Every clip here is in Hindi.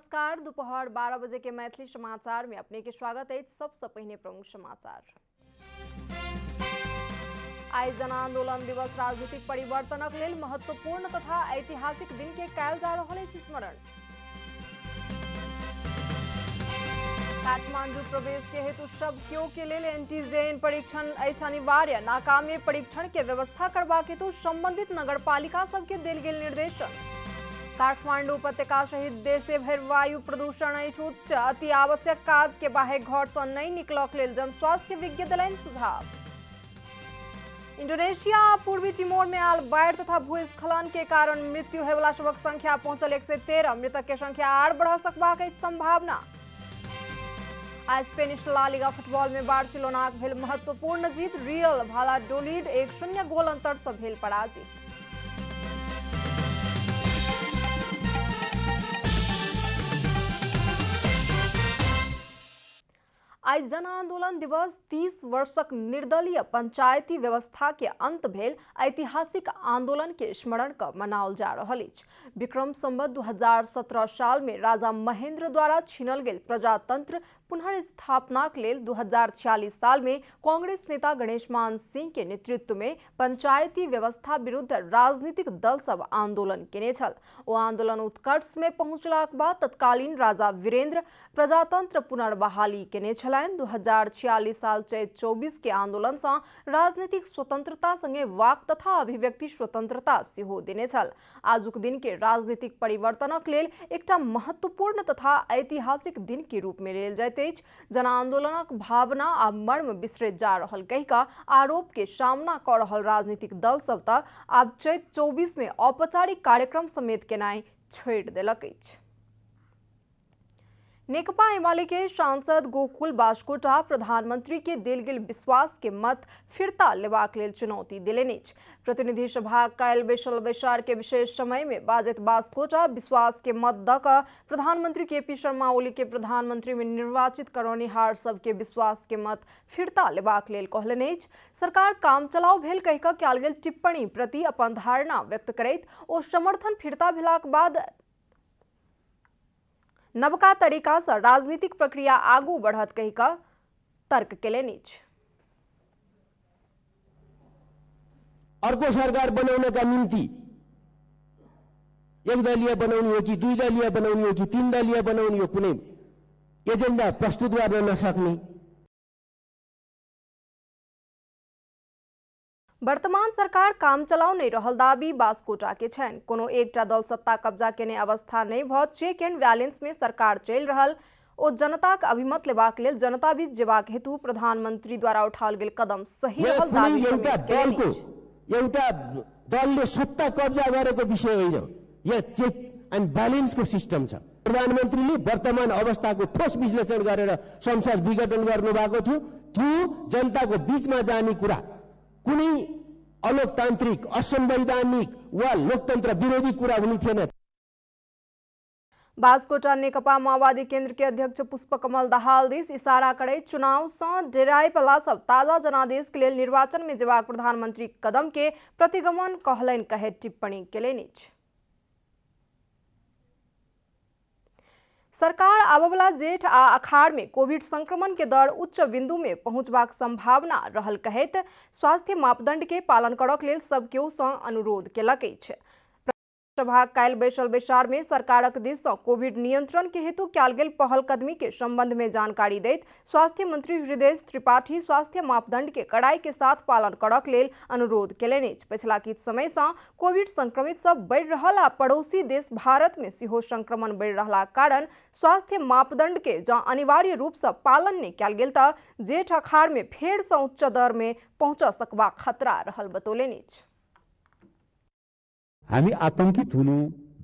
नमस्कार। दोपहर 12 बजे के मैथिली समाचार में अपने के स्वागत है। सबसे पहले प्रमुख समाचार। आई जन आंदोलन दिवस राजनीतिक परिवर्तनक लेल महत्वपूर्ण तथा ऐतिहासिक दिन के कयल जा रहल अछि स्मरण। काठमांडू प्रवेश के हेतु सब केओ के लेल एंटीजेन परीक्षण अछि अनिवार्य। नाकामी परीक्षण के व्यवस्था करबाक हेतु संबंधित नगरपालिका सबके देल गेल निर्देशन। काठमांडू उपत्यका सहित देशे भरि वायु प्रदूषण अछि उच्च। अति आवश्यक काज के बाहे घर से नहीं निकलक लेल जन स्वास्थ्य विज्ञ देलनि सुझाव। इंडोनेशिया आ पूर्वी तिमोर में आयल बाढ़ तथा भूस्खलन के कारण मृत्यु होयवला सबक संख्या पहुंचल 113। मृतक के संख्या आर बढ़ सकबाक अछि संभावना। आ स्पेनिश ला लीगा फुटबॉल में बार्सिलोनाक भेल महत्वपूर्ण जीत। रियल भालाडोलिड 1-0 गोल अंतर से भेल पराजित। आई जन आंदोलन दिवस 30 वर्षक निर्दलीय पंचायती व्यवस्था के अंत भेल ऐतिहासिक आंदोलन के स्मरण क मनाओल जा रहल अछि। विक्रम संवत 2017 साल में राजा महेंद्र द्वारा छीनल गेल प्रजातंत्र पुनर्स्थापनाक लेल 2046 साल में कांग्रेस नेता गणेश मान सिंह के नेतृत्व में पंचायती व्यवस्था विरुद्ध राजनीतिक दल सब आंदोलन केने छल। ओ आंदोलन उत्कर्ष में पहुंचलाक बाद तत्कालीन राजा वीरेंद्र प्रजातंत्र पुनर्बहाली केने छलनि। 2046 साल चैत 24 के आंदोलन से राजनीतिक स्वतंत्रता संगे वाक तथा अभिव्यक्ति स्वतंत्रता सेहो देने छल। आजुक दिन के राजनीतिक परिवर्तनक लेल एकटा महत्वपूर्ण तथा ऐतिहासिक दिन के रूप में लेल जाइत अछि। जन आंदोलनक भावना आ मर्म बिसरैत जा रहल कहि कऽ आरोप के सामना कऽ रहल राजनीतिक दल सब तक आब चैत 24 में औपचारिक कार्यक्रम समेत केनाइ छोड़ि देलक अछि। नेकपा एमाले के सांसद गोकुल बास्कोटा प्रधानमंत्री के देल गेल विश्वास के मत फिरता लेबाक लेल चुनौती देलनि अछि। प्रतिनिधि सभा काल्हि बैसल बैसार के विशेष समय में बाजैत बास्कोटा विश्वास के मत द कऽ प्रधानमंत्री केपी शर्मा ओली के प्रधानमंत्री में निर्वाचित करौनिहार सबके विश्वास के मत फिरता लेबाक लेल कहलनि अछि। सरकार काम चलाउ भेल कहि कऽ कयल गेल टिप्पणी प्रति अपन धारणा व्यक्त करैत ओ समर्थन फिरता भेलाक बाद नवका तरीका से राजनीतिक प्रक्रिया आगू बढ़त कहि कऽ तर्क केलनि अछि। अर्को सरकार बनाउनका निम्ति एक दलीय बनाउनु हो कि दुई दलीय बनाउनु हो कि तीन दलीय बनाउनु हो कुनै एजेन्डा प्रस्तुत गर्न नसक्ने। वर्तमान सरकार काम चलाउ नहीं रहल दाबी बास्कोटा के छनि। कोनो एकटा दल सत्ता कब्जा केने अवस्था नहीं भ चेक एंड बैलेंस में सरकार चलि रहल ओ जनताक अभिमत लेबाक लेल जनता बीच जेबाक हेतु प्रधानमंत्री द्वारा उठाओल गेल कदम सही रहल दाबी एउटा दलले सत्ता कब्जा गरेको विषय होइन, यो चेक एन्ड बैलेंस को सिस्टम छ। प्रधानमन्त्रीले वर्तमान अवस्थाको ठोस विश्लेषण गरेर संसद विघटन गर्नुभएको थियो। त्यो जनताको बीचमा जाने कुरा कुनै अलोकतान्त्रिक असंवैधानिक वा लोकतन्त्र विरोधी कुरा हुने थिएन। बास्कोटा नेकपा माओवादी केंद्र के अध्यक्ष पुष्पकमल दाहाल दिस इशारा करैत चुनाव से डेराय वाला सब ताजा जनादेश के लिए निर्वाचन में जेबाक प्रधानमंत्री कदम के प्रतिगमन कहलनि कहे टिप्पणी केलनि अछि। सरकार आबवला जेठ आ अखाड़ में कोविड संक्रमण के दर उच्च बिंदु में पहुंचबाक संभावना रहल कहैत स्वास्थ्य मापदंड के पालन करक लेल सब केओ सँ अनुरोध केलक अछि। सभा काल्हि बैसल बैसार में सरकारक दिस सँ कोविड नियंत्रण के हेतु कयल गेल पहल कदमी के संबंध में जानकारी दैत स्वास्थ्य मंत्री हृदय त्रिपाठी स्वास्थ्य मापदंड के कड़ाई के साथ पालन करक लेल अनुरोध केलनि अछि। पिछला किछ समय सँ कोविड संक्रमित सब बढ़ि रहल आ पड़ोसी देश भारत में सेहो संक्रमण बढ़ि रहलाक कारण स्वास्थ्य मापदंड के जँ अनिवार्य रूप से पालन नहीं कयल गेल तऽ जेठ अखाड़ में फेर सँ उच्च दर में पहुंच सकबाक खतरा रहल बतौलनि अछि। हामी आतंकित हुनु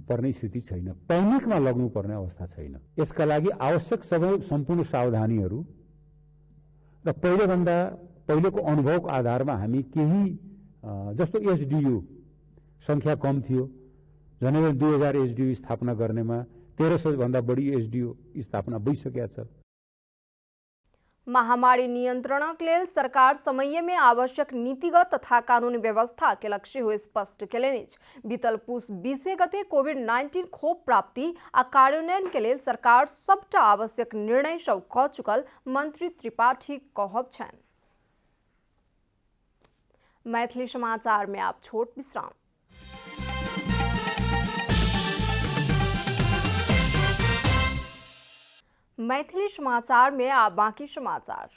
पर्ने स्थिति छैन, पैनिकमा लग्नु पर्ने अवस्था छैन। यसका लागि आवश्यक सबै सम्पूर्ण सावधानीहरू र पहिलेको अनुभवको आधारमा हामी केही जस्तो एसडीयू संख्या कम थियो, झनै 2000 एसडीयू स्थापना गर्नेमा 1300 भन्दा बढी एसडीयू स्थापना भइसकेको छ। महामारी नियन्त्रणक लेल सरकार समयमे आवश्यक नीतिगत तथा कानूनी व्यवस्था के लक्ष्य हो स्पष्ट केलनि। बीतल पुस 20 गते कोविड-19 खोप प्राप्ति आ कार्यान्वयन के लेल सरकार सबटा आवश्यक निर्णय सब क चुकल मंत्री त्रिपाठी कहब छन्। मैथिली समाचार में आप छोट विश्राम। मैथिली समाचार में आप बाँकी समाचार।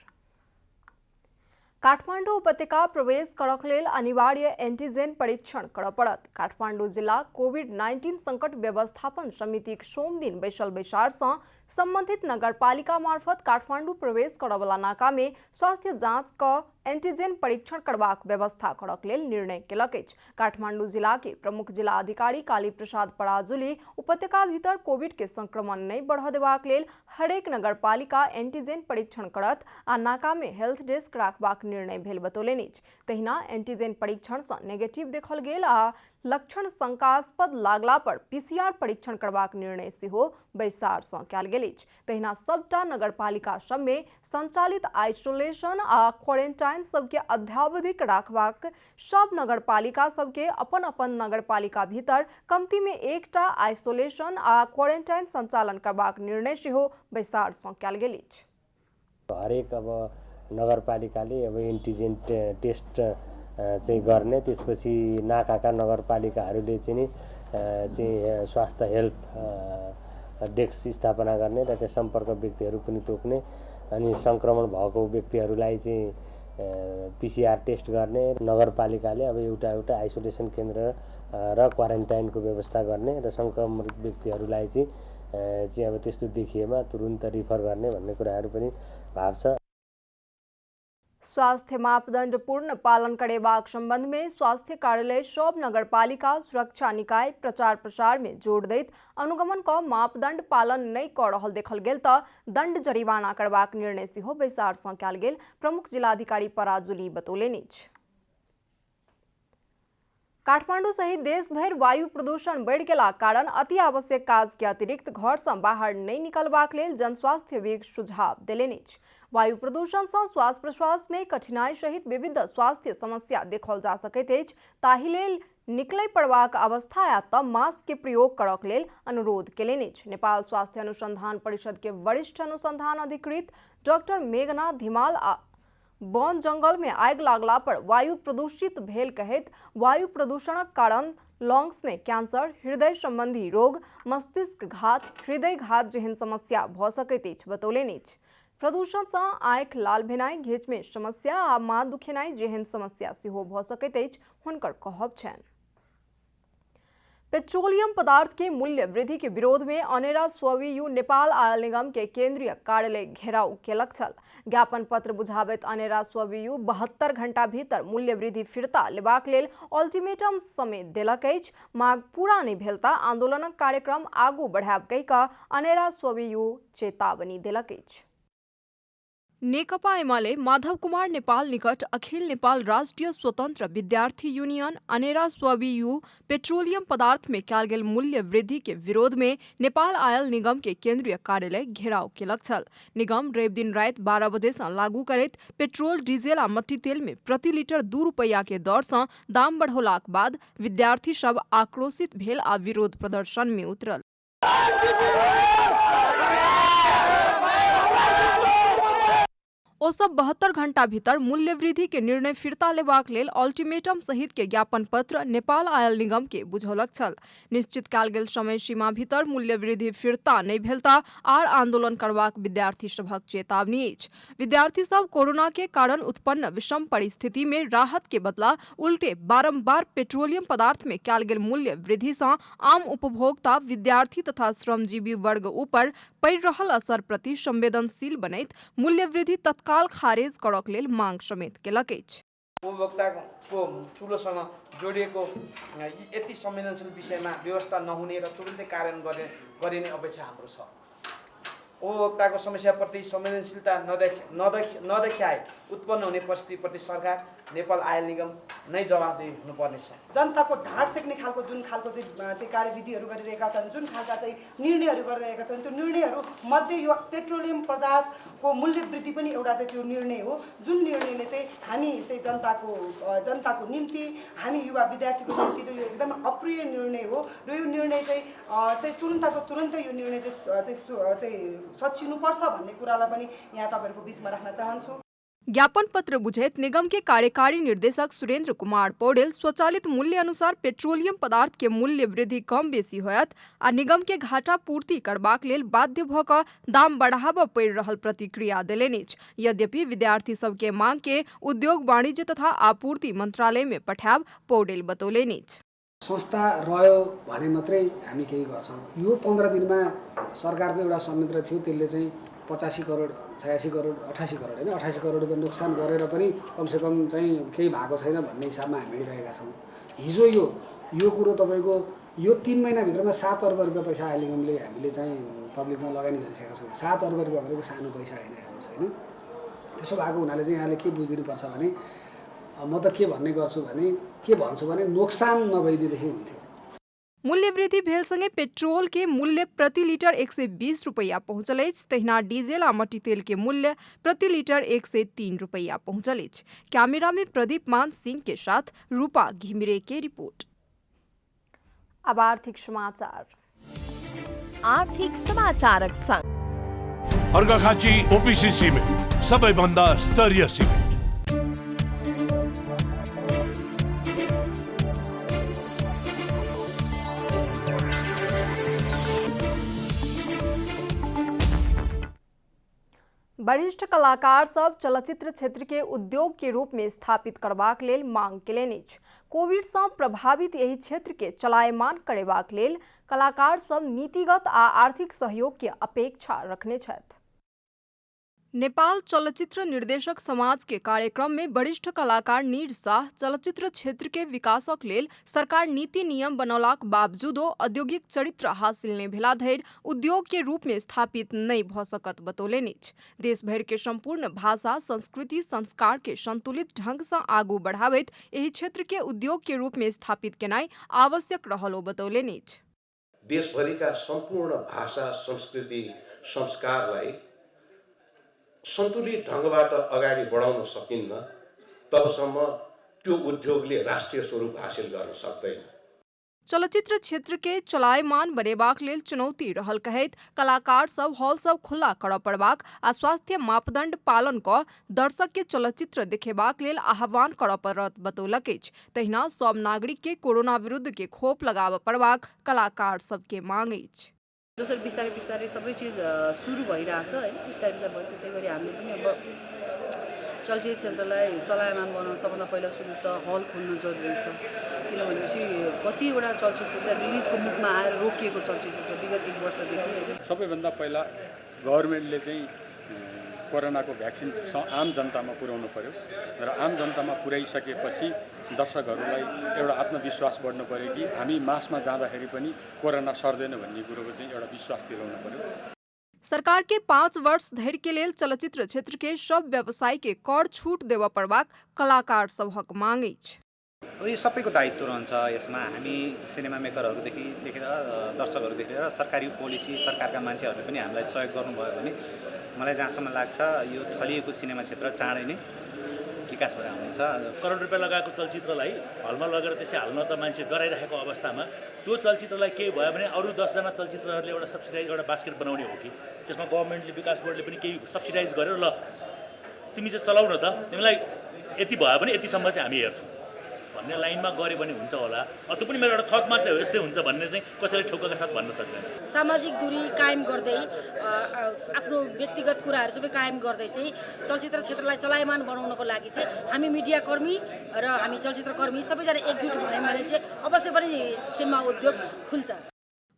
काठमाडौँ उपत्यका प्रवेश करक लेल अनिवार्य एंटीजेन परीक्षण कर पड़त। काठमाडौँ जिला कोविड-19 संकट व्यवस्थापन समिति सोम दिन बैसल बैसार से संबंधित नगरपालिका मार्फत काठमाडौँ प्रवेश करवला नाका में स्वास्थ्य जांच क एंटीजेन परीक्षण करबाक व्यवस्था करक लेल निर्णय केलक अछि। काठमाडौँ जिला के प्रमुख जिला अधिकारी काली प्रसाद पराजुली उपत्यका भीतर कोविड के संक्रमण नहीं बढ़ देबाक लेल हरेक नगरपालिका एंटीजेन परीक्षण करत आ नाका में हेल्थ डेस्क राखबाक निर्णय भेल बतौलनि। तहिना एंटीजेन परीक्षण से नेगेटिव देखल गेल आ लक्षण शंकास्पद लागला पर पीसीआर परीक्षण करबाक निर्णय सेहो बैसार सँ कयल गेल अछि। तहिना सबटा नगरपालिका सब में संचालित आइसोलेशन आ क्वारेंटाइन सबके अध्यावधिक राखबाक सब नगरपालिका सबके अपन अपन नगरपालिका भीतर कमती में एकटा आइसोलेशन आ क्वारेंटाइन संचालन करबाक निर्णय सेहो बैसार सँ कयल गेल अछि। हरेक अब नगरपालिकाले अब एन्टिजेन टेस्ट चाहिँ गर्ने, त्यसपछि नाकाका नगरपालिकाहरूले चाहिँ स्वास्थ्य हेल्थ डेस्क स्थापना गर्ने र त्यस सम्पर्क व्यक्तिहरू पनि तोक्ने अनि संक्रमण भएको व्यक्तिहरूलाई चाहिँ पीसीआर टेस्ट गर्ने। नगरपालिकाले अब एउटा एउटा आइसोलेसन केन्द्र र क्वारेन्टाइनको व्यवस्था गर्ने र संक्रमित व्यक्तिहरूलाई चाहिँ अब त्यस्तो देखिएमा तुरुन्त रिफर गर्ने भन्ने कुराहरू पनि भाव छ। स्वास्थ्य मापदण्ड पूर्ण पालन करेबाक संबंध में स्वास्थ्य कार्यालय सब नगरपालिका सुरक्षा निकाय प्रचार प्रसार में जोड़ दैत अनुगमन क मापदण्ड पालन नहीं कर रहल देखल गेल त दंड जरिवाना करबाक निर्णय सेहो बैसार सँ कयल गेल प्रमुख जिलाधिकारी पराजुली बतौलनि। काठमाडौँ सहित देश भर वायु प्रदूषण बढ़ गेला कारण अति आवश्यक काज के अतिरिक्त घर से बाहर नहीं निकलबाक लेल जनस्वास्थ्य विज्ञ सुझाव देलनि। वायु प्रदूषण से श्वास प्रश्वास में कठिनाई सहित विविध स्वास्थ्य समस्या देखल जा सकैत अछि। ताहि लेल निकलै पड़बाक अवस्था आयत त मास्क के प्रयोग करक लेल अनुरोध केलनि। नेपाल स्वास्थ्य अनुसंधान परिषद के वरिष्ठ अनुसंधान अधिकृत डॉक्टर मेघना धिमाल वन जंगल में आग लागला पर वायु प्रदूषित भेल कहैत वायु प्रदूषणक कारण लंग्स में कैंसर, हृदय संबंधी रोग, मस्तिष्क घात, हृदय घात जेहन समस्या भ सकैत अछि बतौलनि। प्रदूषण से आँखि लाल भेनाइ, घेंच में समस्या आ माथ दुखेनाइ जेहन समस्या सेहो भ सकैत अछि हुनकर कहब छनि। पेट्रोलियम पदार्थ के मूल्य वृद्धि के विरोध में अनेरा स्वयं नेपाल आयल निगम के केंद्रीय कार्यालय घेराव केलक छल। ज्ञापन पत्र बुझाबैत अनेरा स्वयं 72 घंटा भीतर मूल्य वृद्धि फिरता लेबाक लेल अल्टीमेटम समेत देलक अछि। मांग पूरा नहीं भेलता आंदोलनक कार्यक्रम आगू बढ़ाब कहि कऽ अनेरा स्वयं चेतावनी देलक अछि। नेकपा एमाले माधव कुमार नेपाल निकट अखिल नेपाल राष्ट्रिय स्वतंत्र विद्यार्थी यूनियन अनेरा स्वयं पेट्रोलियम पदार्थ में कयल गेल मूल्य वृद्धि के विरोध में नेपाल आयल निगम के केंद्रीय कार्यालय घेराव केलक छल। निगम रवि दिन राति 12 बजे से लागू करैत पेट्रोल, डीजल आ मट्टी तेल में प्रति लीटर 2 रुपया के दर से दाम बढ़ौलाक बाद विद्यार्थी सब आक्रोशित भेल आ विरोध प्रदर्शन में उतरल। ओ सब 72 घंटा भीतर मूल्य वृद्धि के निर्णय फिरता लेबाक लेल अल्टीमेटम सहित के ज्ञापन पत्र नेपाल आयल निगम के बुझौलक छल। निश्चित कयल गेल समय सीमा भीतर मूल्य वृद्धि फिरता नहीं भेलता आर आंदोलन करबाक विद्यार्थी सभक चेतावनी अछि। विद्यार्थी सब कोरोना के कारण उत्पन्न विषम परिस्थिति में राहत के बदला उल्टे बारंबार पेट्रोलियम पदार्थ में कयल गेल मूल्य वृद्धि से आम उपभोक्ता, विद्यार्थी तथा श्रमजीवी वर्ग ऊपर पड़ि रहल असर प्रति संवेदनशील बनैत मूल्य वृद्धि तत्काल खारेज करक लेल मांग समेत केलक अछि। उपभोक्ताको ठुलोसँग जोडिएको यति संवेदनशील विषयमा व्यवस्था नहुने र तुरुन्तै कार्यान्वयन गरिने अपेक्षा हाम्रो छ। उपभोक्ताको समस्याप्रति संवेदनशीलता नदेखाए उत्पन्न हुने परिस्थितिप्रति सरकार, नेपाल आयल निगम नै जवाफदेही हुनुपर्नेछ। जनताको ढाड सेक्ने खालको जुन खालको चाहिँ कार्यविधिहरू गरिरहेका छन्, जुन खालका चाहिँ निर्णयहरू गरिरहेका छन्, त्यो निर्णयहरू मध्ये यो पेट्रोलियम पदार्थको मूल्य वृद्धि पनि एउटा चाहिँ त्यो निर्णय हो, जुन निर्णयले चाहिँ हामी चाहिँ जनताको निम्ति, हामी युवा विद्यार्थीको निम्ति चाहिँ यो एकदम अप्रिय निर्णय हो र यो निर्णय चाहिँ तुरुन्तको तुरुन्तै यो निर्णय चाहिँ सचिनुपर्छ भन्ने कुरालाई पनि यहाँ तपाईँहरूको बिचमा राख्न चाहन्छु। ज्ञापन पत्र बुझेत निगम के कार्यकारी निर्देशक सुरेंद्र कुमार पौडेल स्वचालित मूल्य अनुसार पेट्रोलियम पदार्थ के मूल्य वृद्धि कम बेसी होयत आ निगम के घाटा पूर्ति करबाक लेल बाध्य भ क दाम बढ़ाबऽ पड़ि रहल प्रतिक्रिया देलनि। यद्यपि विद्यार्थी सब के मांग के उद्योग वाणिज्य तथा आपूर्ति मंत्रालय में पठाब पौडेल बतौलनि। संस्था रह्यो भने मात्रै हामी केही गर्छौँ। यो 15 दिनमा सरकारको एउटा संयन्त्र थियो, त्यसले चाहिँ 85 करोड 86 करोड 88 करोड होइन 88 करोड रुपियाँ नोक्सान गरेर पनि कमसेकम चाहिँ केही भएको छैन भन्ने हिसाबमा हामी हिँडिरहेका छौँ। हिजो यो कुरो तपाईँको यो 3 महिनाभित्रमा 7 अर्ब रुपियाँ पैसा आयल निगमले हामीले चाहिँ पब्लिकमा लगानी गरिसकेका छौँ। 7 अर्ब रुपियाँ भनेको सानो पैसा होइन हेर्नुहोस् होइन। त्यसो भएको हुनाले चाहिँ यहाँले के बुझिदिनुपर्छ भने म त के भन्छु भने नोक्सान नभइदिएदेखि हुन्थ्यो। मूल्य वृद्धि भेलसँगै पेट्रोल के मूल्य प्रति लीटर 120 रुपैयाँ पहुँचल अछि, तहिना डीजल आ मट्टी तेल के मूल्य प्रति लीटर 103 रुपैयाँ पहुँचल अछि। कैमरा में प्रदीप मान सिंह के साथ रूपा घिमिरे के रिपोर्ट। अब आर्थिक समाचारक संग अर्घाखाँची ओपीसी सिमेन्ट सबैभन्दा स्तरीय सिमेन्ट। वरिष्ठ कलाकार सब चलचित्र क्षेत्र के उद्योग के रूप में स्थापित करबाक लेल मांग केलनि। कोविड से प्रभावित यही क्षेत्र के चलायमान करेबाक लेल कलाकार सब नीतिगत आ आर्थिक सहयोग के अपेक्षा रखने छथि। नेपाल चलचित्र निर्देशक समाज के कार्यक्रम में वरिष्ठ कलाकार नीर शाह चलचित्र क्षेत्र के विकासक लेल सरकार नीति नियम बनौलाक बावजूदो औद्योगिक चरित्र हासिल नहीं भेला धरि उद्योग के रूप में स्थापित नहीं भ सकत बतौलनि। देश भर के संपूर्ण भाषा संस्कृति संस्कार के संतुलित ढंग से आगू बढ़ावैत एही क्षेत्र के उद्योग के रूप में स्थापित केनाई आवश्यक रहलो बतौलनि। देशभरिका सम्पूर्ण भाषा संस्कृति संस्कारलाई सन्तुलित ढङ्गबाट अगाडि बढाउन सकिन्न तबसम्म त्यो उद्योगले राष्ट्रिय स्वरूप हासिल गर्न सक्दैन। चलचित्र क्षेत्र के चलायमान बनेबाक लेल चुनौती रहल कहैत कलाकार सब हॉल सब खुला करऽ पड़बाक आ स्वास्थ्य मापदंड पालन क दर्शक के चलचित्र देखेबाक लेल आह्वान करऽ पड़त बतौलक अछि। तहिना सब नागरिक के कोरोना विरुद्ध के खोप लगाबऽ पड़बाक कलाकार सबके मांग अछि। जसरी बिस्तारै बिस्तारै सबै चिज सुरु भइरहेछ हैन, बिस्तारै बिस्तारै भयो। त्यसै गरी हामीले पनि अब चलचित्र क्षेत्रलाई चलायमान बनाउन सबभन्दा पहिला सुरु त हल खोल्नु जरुरी छ। किनभनेपछि कतिवटा चलचित्र चाहिँ रिलिजको मुखमा आएर रोकिएको चलचित्र छ विगत 1 वर्षदेखि। सबैभन्दा पहिला गभर्नमेन्टले चाहिँ कोरोनाको भ्याक्सिन आम जनतामा पुर्याउनु पर्यो र आम जनतामा पुर्याइसकेपछि दर्शकहरूलाई एउटा आत्मविश्वास बढ्नु पर्यो कि हामी मासमा जाँदाखेरि पनि कोरोना सर्दैन भन्ने कुरोको चाहिँ एउटा विश्वास दिलाउनु पर्यो। सरकार के 5 वर्ष धरि के लेल चलचित्र क्षेत्र के सब व्यवसाय के कर छूट देवा पड़बाक कलाकार सबहक मांग अछि। यो सबैको दायित्व रहन्छ। यसमा हामी सिनेमा मेकरहरूदेखि लिएर दर्शकहरूदेखि लिएर सरकारी पोलिसी सरकारका मान्छेहरूले पनि हामीलाई सहयोग गर्नुभयो भने मलाई जहाँसम्म लाग्छ यो थलिएको सिनेमा क्षेत्र चाँडै नै विकास भएर आउनेछ। करोड रुपियाँ लगाएको चलचित्रलाई हलमा लगेर त्यसै हाल्न त मान्छे डराइरहेको अवस्थामा त्यो चलचित्रलाई केही भयो भने अरू 10 जना चलचित्रहरूले एउटा सब्सिडाइज एउटा बास्केट बनाउने हो कि त्यसमा गभर्नमेन्टले विकास बोर्डले पनि केही सब्सिडाइज गरेर ल तिमी चाहिँ चलाउ न त, तिमीलाई यति भयो भने यतिसम्म चाहिँ हामी हेर्छौँ भन्ने लाइनमा गऱ्यो भने हुन्छ होला। त्यो पनि मेरो एउटा थप मात्रै हो, यस्तै हुन्छ भन्ने चाहिँ कसैले ठोक्काका साथ भन्न सक्दैन। सामाजिक दूरी कायम गर्दै आफ्नो व्यक्तिगत कुराहरू सबै कायम गर्दै चाहिँ चलचित्र क्षेत्रलाई चलायमान बनाउनको लागि चाहिँ हामी मिडिया कर्मी र हामी चलचित्र कर्मी सबैजना एकजुट भयौँ भने चाहिँ अवश्य पनि सिनेमा उद्योग खुल्छ।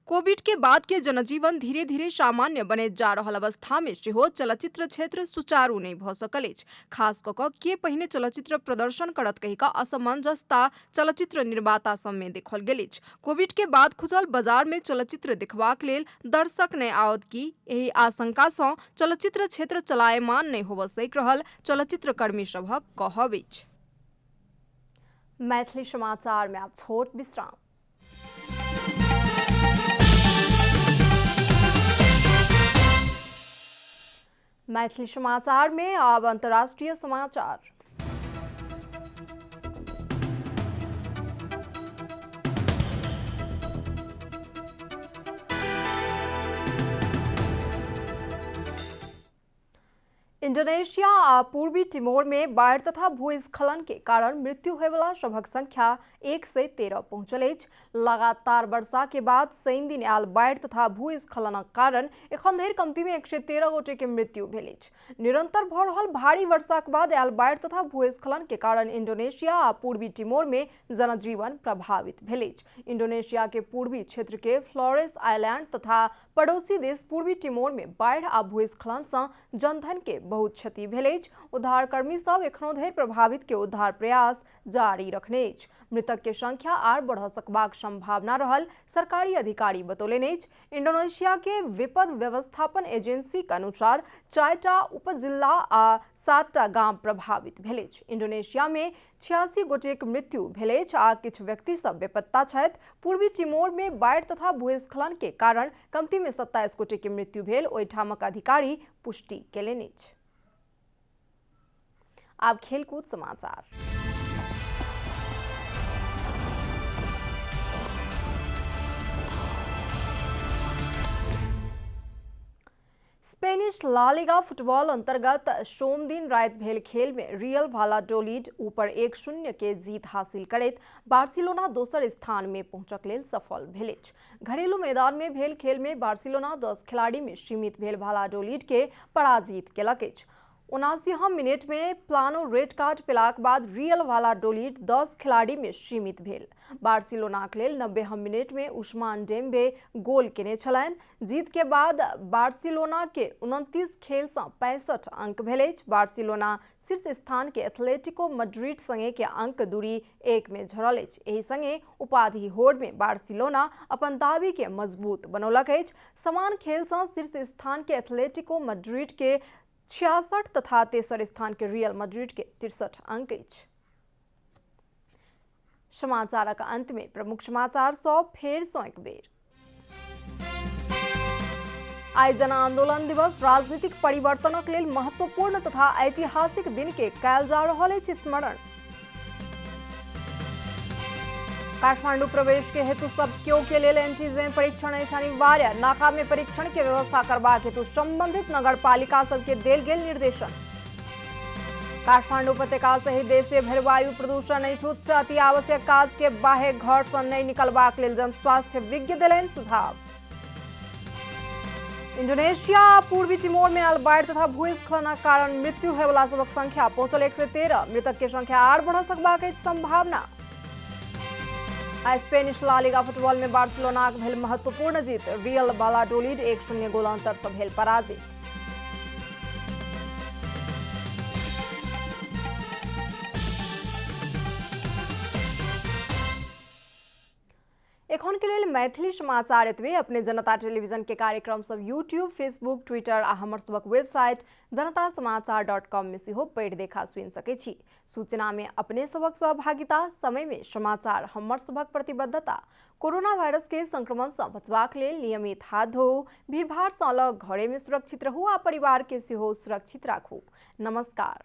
कोविड के बाद के जनजीवन धीरे धीरे सामान्य बने जा रहल अवस्था में सेहो चलचित्र क्षेत्र सुचारू नहीं भ सकल अछि। खास कऽ के पहिने चलचित्र प्रदर्शन करत कहि कऽ असमंजसता चलचित्र निर्माता सब में देखल गेल अछि। कोविड के बाद खुजल बाजार में चलचित्र देखबाक लेल दर्शक नहि आओत की एहि आशंका सँ चलचित्र क्षेत्र चलायमान नहीं होबऽ सक रहल चलचित्र कर्मी सभक कहब अछि। मैथिली समाचार में आप छोट विश्राम। मैथिली समाचार में अब अंतर्राष्ट्रीय समाचार। इंडोनेशिया आ पूर्वी टिमोर में बाढ़ तथा भूस्खलन के कारण मृत्यु होय वाला सभक संख्या 113 पहुंचल अछि। लगातार वर्षा के बाद शनि दिन आयल बाढ़ तथा भूस्खलनक कारण एखन धरि कमती में 113 गोटे के मृत्यु भेल अछि। निरंतर भ रहल भारी वर्षा के बाद आयल बाढ़ तथा भूस्खलन के कारण इंडोनेशिया आ पूर्वी टिमोर में जनजीवन प्रभावित भेल अछि। इंडोनेशिया के पूर्वी क्षेत्र के फ्लोरेस आइलैंड तथा पड़ोसी देश पूर्वी टिमोर में बाढ़ आ भूस्खलन सँ जनधन के बहुत क्षति भेल अछि। उद्धारकर्मी सब एखनो धरि प्रभावित के उद्धार प्रयास जारी रखने अछि। मृतक के संख्या आर बढ़ सकबाक संभावना रहल सरकारी अधिकारी बतौलनि अछि। इंडोनेशिया के विपद व्यवस्थापन एजेंसी के अनुसार 4टा उपजिला आ 7टा गाम प्रभावित भेल अछि। इंडोनेशिया में 86 गोटेक मृत्यु भेल अछि आ किछु व्यक्ति सब बेपत्ता छथि। पूर्वी टिमोर में बाढ़ तथा भूस्खलन के कारण कमती में 27 गोटे के मृत्यु भेल ओहिठामक अधिकारी पुष्टि केलनि अछि। आब खेलकूद समाचार। स्पेनिश ला लिगा फुटबॉल अंतर्गत सोम दिन रात भेल खेल में रियल भालाडोलिड ऊपर 1-0 के जीत हासिल करैत बार्सिलोना दोसर स्थान में पहुंचक लेल सफल भेल अछि। घरेलू मैदान में भेल खेल में बार्सिलोना 10 खिलाड़ी में सीमित भेल भालाडोलिड के पराजित केलक अछि। 79 मिनट में प्लानो रेड कार्ड पेलाक बाद रियल भालाडोलिड 10 खिलाड़ी में सीमित भेल। बार्सिलोना के लेल 90 मिनट में उस्मान डेम्बे गोल केने छलनि। जीत के बाद बार्सिलोना के 29 खेल से 65 अंक भेल अछि। बार्सिलोना शीर्ष स्थान के एथलेटिको मैड्रिड संगे के अंक दूरी 1 में झरल अछि। एहि संगे उपाधि होड़ में बार्सिलोना अपन दावी के मजबूत बनौलक अछि। समान खेल से शीर्ष स्थान के एथलेटिको मैड्रिड के 66 तथा तेसर स्थान के रियल मैड्रिड के 63 अंक अछि। समाचारक अंत में प्रमुख समाचार सब फेर सँ एक बेर। आइ जन आंदोलन दिवस राजनीतिक परिवर्तनक लेल महत्वपूर्ण तथा ऐतिहासिक दिन के कयल जा रहल अछि स्मरण। काठमांडू प्रवेश के हेतु सब केओ के लेल एंटीजेन परीक्षण अछि अनिवार्य। नाका में परीक्षण के व्यवस्था करबाक हेतु संबंधित नगर पालिका सबके देल गेल निर्देशन। काठमांडू उपत्यका सहित देशे भरि वायु प्रदूषण अछि उच्च। अति आवश्यक काज के बाहे घर से नहीं निकलबाक लेल जन स्वास्थ्य विज्ञ देलनि सुझाव। इंडोनेशिया पूर्वी टिमोर में आयल बाढ़ तथा भूस्खलनक कारण मृत्यु होय वाला सबक संख्या पहुंचल 113। मृतक के संख्या आर बढ़ सकबाक अछि संभावना। स्पेनिश ला लिगा फुटबॉल में बार्सिलोना भेल महत्वपूर्ण जीत। रियल भालाडोलिड 1-0 गोल अंतर से भेल पराजित। एखन के लेल मैथिली समाचार एतबे। अपने जनता टेलीविजन के कार्यक्रम सब यूट्यूब, फेसबुक, ट्विटर आ हमर सबक वेबसाइट जनतासमाचार.com में सेहो पढ़ि देखा सुनि सकै छी। सूचना में अपने सबक सहभागिता, समय में समाचार हमर सबक प्रतिबद्धता। कोरोना वायरस के संक्रमण से बचबाक लेल नियमित हाथ धोऊ, भीड़भाड़ से अलग घरे में सुरक्षित रहू आ परिवार के सेहो सुरक्षित राखू। नमस्कार।